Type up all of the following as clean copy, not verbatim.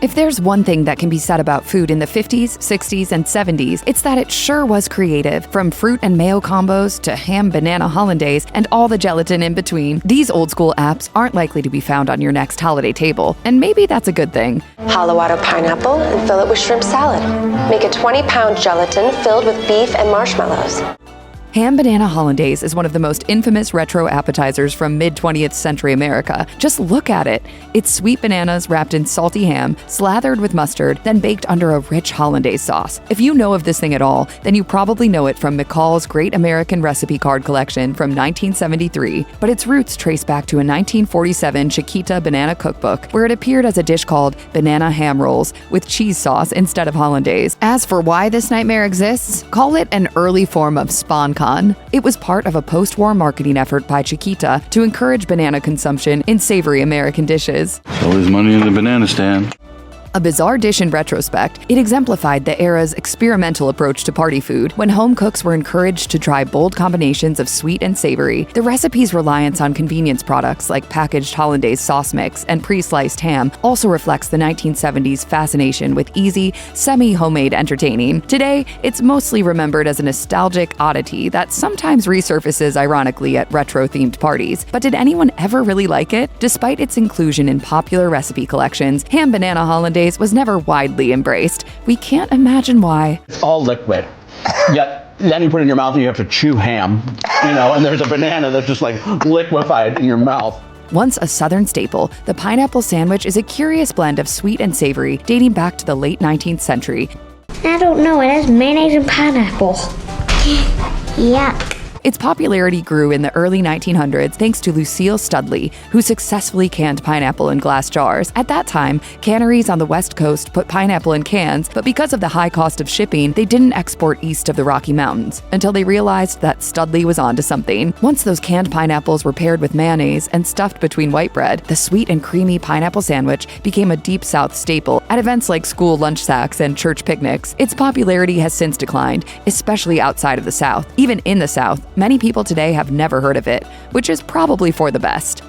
If there's one thing that can be said about food in the 50s, 60s, and 70s, it's that it sure was creative. From fruit and mayo combos to ham banana hollandaise and all the gelatin in between, these old school apps aren't likely to be found on your next holiday table, and maybe that's a good thing. Hollow out a pineapple and fill it with shrimp salad. Make a 20-pound gelatin filled with beef and marshmallows. Ham banana hollandaise is one of the most infamous retro appetizers from mid-20th century America. Just look at it. It's sweet bananas wrapped in salty ham, slathered with mustard, then baked under a rich hollandaise sauce. If you know of this thing at all, then you probably know it from McCall's Great American Recipe Card Collection from 1973, but its roots trace back to a 1947 Chiquita banana cookbook where it appeared as a dish called banana ham rolls with cheese sauce instead of hollandaise. As for why this nightmare exists, call it an early form of SponCon. It was part of a post-war marketing effort by Chiquita to encourage banana consumption in savory American dishes. Always money in the banana stand. A bizarre dish in retrospect, it exemplified the era's experimental approach to party food. When home cooks were encouraged to try bold combinations of sweet and savory, the recipe's reliance on convenience products like packaged hollandaise sauce mix and pre-sliced ham also reflects the 1970s fascination with easy, semi-homemade entertaining. Today, it's mostly remembered as a nostalgic oddity that sometimes resurfaces ironically at retro-themed parties. But did anyone ever really like it? Despite its inclusion in popular recipe collections, ham banana hollandaise was never widely embraced. We can't imagine why. It's all liquid. Yet then you put it in your mouth and you have to chew ham, and there's a banana that's just like liquefied in your mouth. Once a Southern staple, the pineapple sandwich is a curious blend of sweet and savory dating back to the late 19th century. I don't know, it has mayonnaise and pineapple. Yuck. Its popularity grew in the early 1900s thanks to Lucille Studley, who successfully canned pineapple in glass jars. At that time, canneries on the West Coast put pineapple in cans, but because of the high cost of shipping, they didn't export east of the Rocky Mountains until they realized that Studley was onto something. Once those canned pineapples were paired with mayonnaise and stuffed between white bread, the sweet and creamy pineapple sandwich became a Deep South staple at events like school lunch sacks and church picnics. Its popularity has since declined, especially outside of the South. Even in the South, many people today have never heard of it, which is probably for the best.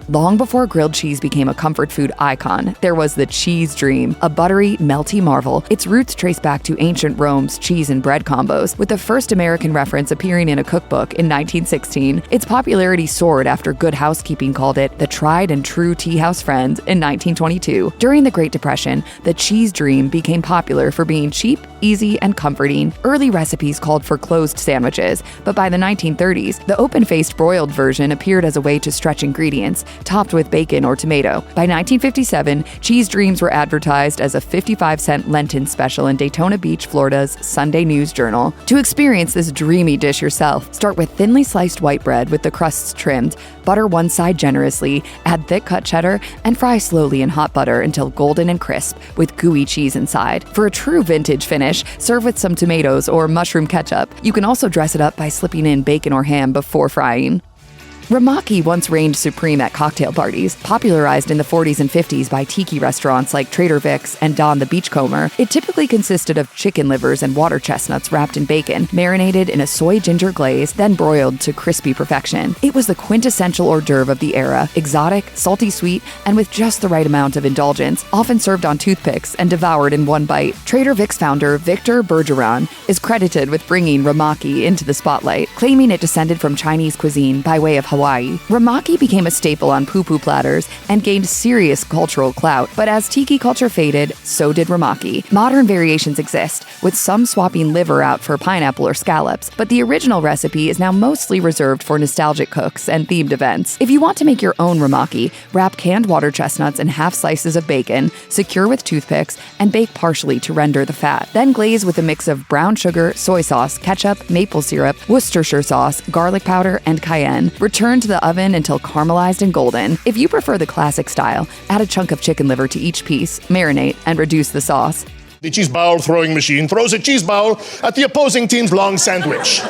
Long before grilled cheese became a comfort food icon, there was the cheese dream, a buttery, melty marvel. Its roots trace back to ancient Rome's cheese and bread combos, with the first American reference appearing in a cookbook in 1916. Its popularity soared after Good Housekeeping called it the tried and true tea house friend in 1922. During the Great Depression, the cheese dream became popular for being cheap, easy, and comforting. Early recipes called for closed sandwiches, but by the 1930s, the open-faced broiled version appeared as a way to stretch ingredients, topped with bacon or tomato. By 1957, cheese dreams were advertised as a 55-cent Lenten special in Daytona Beach, Florida's Sunday News Journal. To experience this dreamy dish yourself, start with thinly sliced white bread with the crusts trimmed, butter one side generously, add thick cut cheddar, and fry slowly in hot butter until golden and crisp with gooey cheese inside. For a true vintage finish, serve with some tomatoes or mushroom ketchup. You can also dress it up by slipping in bacon or ham before frying. Rumaki once reigned supreme at cocktail parties. Popularized in the 40s and 50s by tiki restaurants like Trader Vic's and Don the Beachcomber, it typically consisted of chicken livers and water chestnuts wrapped in bacon, marinated in a soy ginger glaze, then broiled to crispy perfection. It was the quintessential hors d'oeuvre of the era, exotic, salty sweet, and with just the right amount of indulgence, often served on toothpicks and devoured in one bite. Trader Vic's founder, Victor Bergeron, is credited with bringing Rumaki into the spotlight, claiming it descended from Chinese cuisine by way of Hawaii. Rumaki became a staple on poo-poo platters and gained serious cultural clout, but as tiki culture faded, so did Rumaki. Modern variations exist, with some swapping liver out for pineapple or scallops, but the original recipe is now mostly reserved for nostalgic cooks and themed events. If you want to make your own Rumaki, wrap canned water chestnuts in half slices of bacon, secure with toothpicks, and bake partially to render the fat. Then glaze with a mix of brown sugar, soy sauce, ketchup, maple syrup, Worcestershire sauce, garlic powder, and cayenne. Return to the oven until caramelized and golden. If you prefer the classic style, add a chunk of chicken liver to each piece, marinate, and reduce the sauce. The cheese ball throwing machine throws a cheese ball at the opposing team's long sandwich.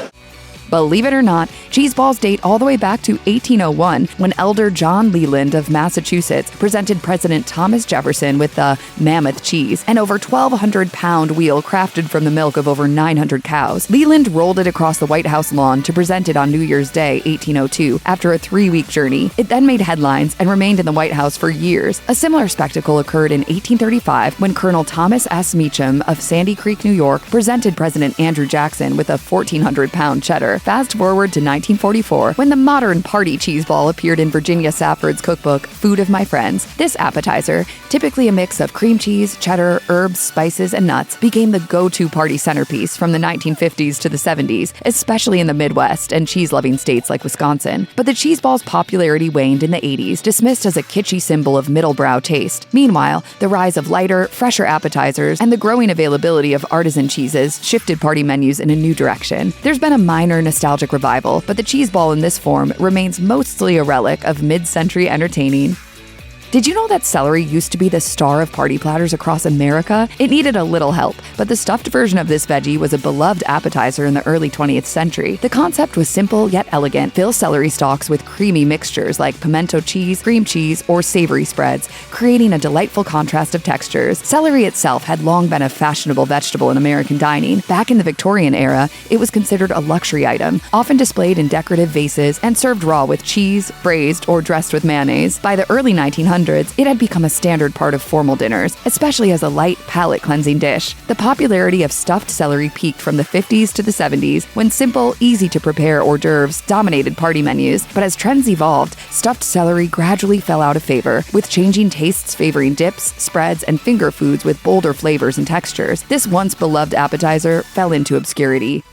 Believe it or not, cheese balls date all the way back to 1801 when Elder John Leland of Massachusetts presented President Thomas Jefferson with the mammoth cheese, an over 1,200-pound wheel crafted from the milk of over 900 cows. Leland rolled it across the White House lawn to present it on New Year's Day, 1802, after a 3-week journey. It then made headlines and remained in the White House for years. A similar spectacle occurred in 1835 when Colonel Thomas S. Meacham of Sandy Creek, New York, presented President Andrew Jackson with a 1,400-pound cheddar. Fast forward to 1944, when the modern party cheese ball appeared in Virginia Safford's cookbook, Food of My Friends. This appetizer, typically a mix of cream cheese, cheddar, herbs, spices, and nuts, became the go-to party centerpiece from the 1950s to the 70s, especially in the Midwest and cheese-loving states like Wisconsin. But the cheese ball's popularity waned in the 80s, dismissed as a kitschy symbol of middle-brow taste. Meanwhile, the rise of lighter, fresher appetizers and the growing availability of artisan cheeses shifted party menus in a new direction. There's been a minor nostalgic revival, but the cheese ball in this form remains mostly a relic of mid-century entertaining. Did you know that celery used to be the star of party platters across America? It needed a little help, but the stuffed version of this veggie was a beloved appetizer in the early 20th century. The concept was simple yet elegant. Fill celery stalks with creamy mixtures like pimento cheese, cream cheese, or savory spreads, creating a delightful contrast of textures. Celery itself had long been a fashionable vegetable in American dining. Back in the Victorian era, it was considered a luxury item, often displayed in decorative vases and served raw with cheese, braised, or dressed with mayonnaise. By the early 1900s, it had become a standard part of formal dinners, especially as a light, palate-cleansing dish. The popularity of stuffed celery peaked from the 50s to the 70s, when simple, easy-to-prepare hors d'oeuvres dominated party menus. But as trends evolved, stuffed celery gradually fell out of favor, with changing tastes favoring dips, spreads, and finger foods with bolder flavors and textures. This once beloved appetizer fell into obscurity.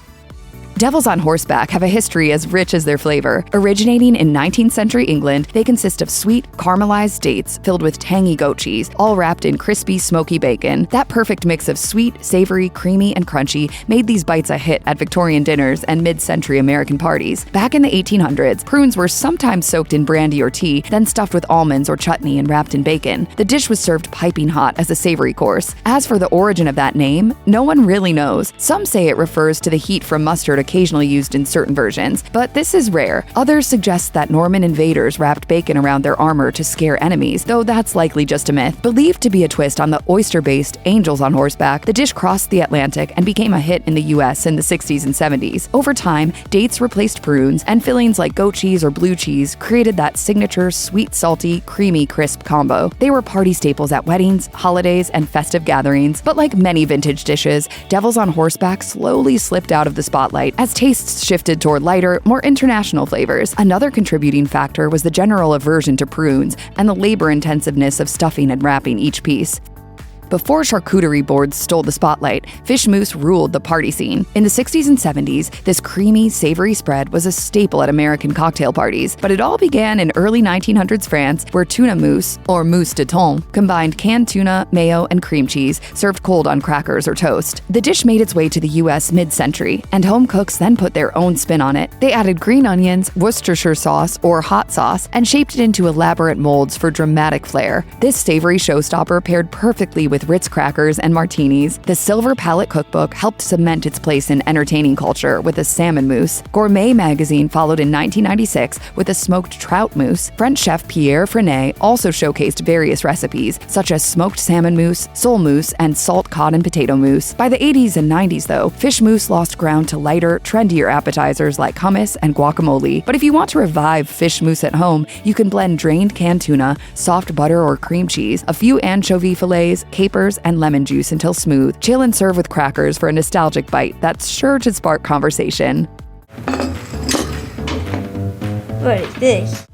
Devils on horseback have a history as rich as their flavor. Originating in 19th century England, they consist of sweet, caramelized dates filled with tangy goat cheese, all wrapped in crispy, smoky bacon. That perfect mix of sweet, savory, creamy, and crunchy made these bites a hit at Victorian dinners and mid-century American parties. Back in the 1800s, prunes were sometimes soaked in brandy or tea, then stuffed with almonds or chutney and wrapped in bacon. The dish was served piping hot as a savory course. As for the origin of that name, no one really knows. Some say it refers to the heat from mustard occasionally used in certain versions, but this is rare. Others suggest that Norman invaders wrapped bacon around their armor to scare enemies, though that's likely just a myth. Believed to be a twist on the oyster-based Angels on Horseback, the dish crossed the Atlantic and became a hit in the US in the 60s and 70s. Over time, dates replaced prunes, and fillings like goat cheese or blue cheese created that signature sweet, salty, creamy, crisp combo. They were party staples at weddings, holidays, and festive gatherings, but like many vintage dishes, Devils on Horseback slowly slipped out of the spotlight as tastes shifted toward lighter, more international flavors. Another contributing factor was the general aversion to prunes and the labor-intensiveness of stuffing and wrapping each piece. Before charcuterie boards stole the spotlight, fish mousse ruled the party scene. In the 60s and 70s, this creamy, savory spread was a staple at American cocktail parties, but it all began in early 1900s France, where tuna mousse, or mousse de thon, combined canned tuna, mayo, and cream cheese, served cold on crackers or toast. The dish made its way to the US mid-century, and home cooks then put their own spin on it. They added green onions, Worcestershire sauce, or hot sauce, and shaped it into elaborate molds for dramatic flair. This savory showstopper paired perfectly with Ritz crackers and martinis. The Silver Palette cookbook helped cement its place in entertaining culture with a salmon mousse. Gourmet magazine followed in 1996 with a smoked trout mousse. French chef Pierre Frenet also showcased various recipes, such as smoked salmon mousse, sole mousse, and salt cod and potato mousse. By the 80s and 90s, though, fish mousse lost ground to lighter, trendier appetizers like hummus and guacamole. But if you want to revive fish mousse at home, you can blend drained canned tuna, soft butter or cream cheese, a few anchovy fillets, capers, and lemon juice until smooth. Chill and serve with crackers for a nostalgic bite that's sure to spark conversation. What is this?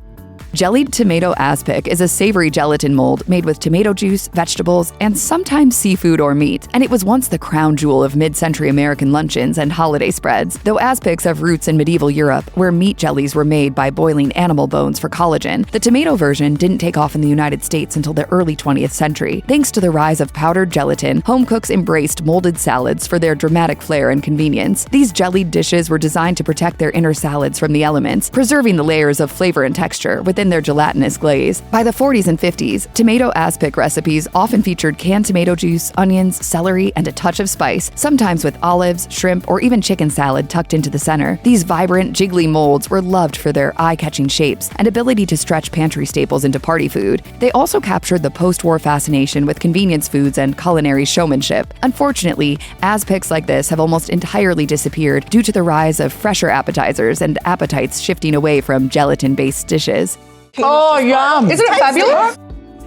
Jellied tomato aspic is a savory gelatin mold made with tomato juice, vegetables, and sometimes seafood or meat, and it was once the crown jewel of mid-century American luncheons and holiday spreads. Though aspics have roots in medieval Europe, where meat jellies were made by boiling animal bones for collagen, the tomato version didn't take off in the United States until the early 20th century. Thanks to the rise of powdered gelatin, home cooks embraced molded salads for their dramatic flair and convenience. These jellied dishes were designed to protect their inner salads from the elements, preserving the layers of flavor and texture within in their gelatinous glaze. By the 40s and 50s, tomato aspic recipes often featured canned tomato juice, onions, celery, and a touch of spice, sometimes with olives, shrimp, or even chicken salad tucked into the center. These vibrant, jiggly molds were loved for their eye-catching shapes and ability to stretch pantry staples into party food. They also captured the post-war fascination with convenience foods and culinary showmanship. Unfortunately, aspics like this have almost entirely disappeared due to the rise of fresher appetizers and appetites shifting away from gelatin-based dishes. Oh, yum. Isn't it fabulous?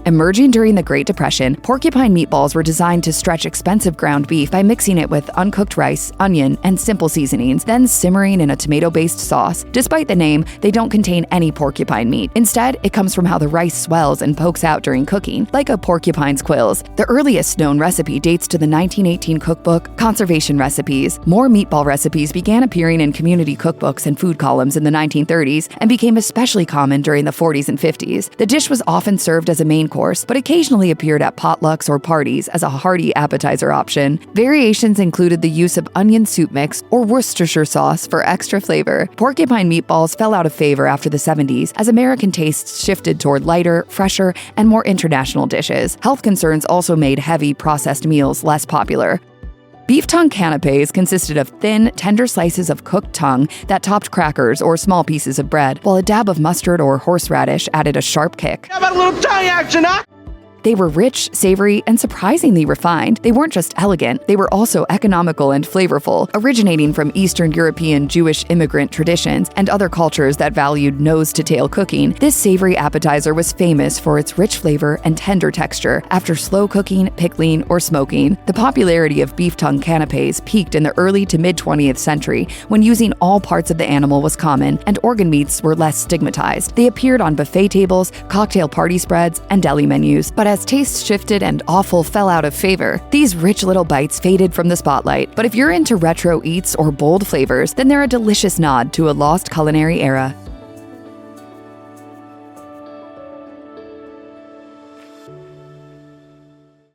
Emerging during the Great Depression, porcupine meatballs were designed to stretch expensive ground beef by mixing it with uncooked rice, onion, and simple seasonings, then simmering in a tomato-based sauce. Despite the name, they don't contain any porcupine meat. Instead, it comes from how the rice swells and pokes out during cooking, like a porcupine's quills. The earliest known recipe dates to the 1918 cookbook, Conservation Recipes. More meatball recipes began appearing in community cookbooks and food columns in the 1930s and became especially common during the 40s and 50s. The dish was often served as a main course, but occasionally appeared at potlucks or parties as a hearty appetizer option. Variations included the use of onion soup mix or Worcestershire sauce for extra flavor. Porcupine meatballs fell out of favor after the 70s as American tastes shifted toward lighter, fresher, and more international dishes. Health concerns also made heavy, processed meals less popular. Beef tongue canapés consisted of thin, tender slices of cooked tongue that topped crackers or small pieces of bread, while a dab of mustard or horseradish added a sharp kick. How about a little tongue action, huh? They were rich, savory, and surprisingly refined. They weren't just elegant, they were also economical and flavorful, originating from Eastern European Jewish immigrant traditions and other cultures that valued nose-to-tail cooking. This savory appetizer was famous for its rich flavor and tender texture after slow cooking, pickling, or smoking. The popularity of beef tongue canapés peaked in the early to mid-20th century when using all parts of the animal was common and organ meats were less stigmatized. They appeared on buffet tables, cocktail party spreads, and deli menus, but as tastes shifted and offal fell out of favor, these rich little bites faded from the spotlight. But if you're into retro eats or bold flavors, then they're a delicious nod to a lost culinary era.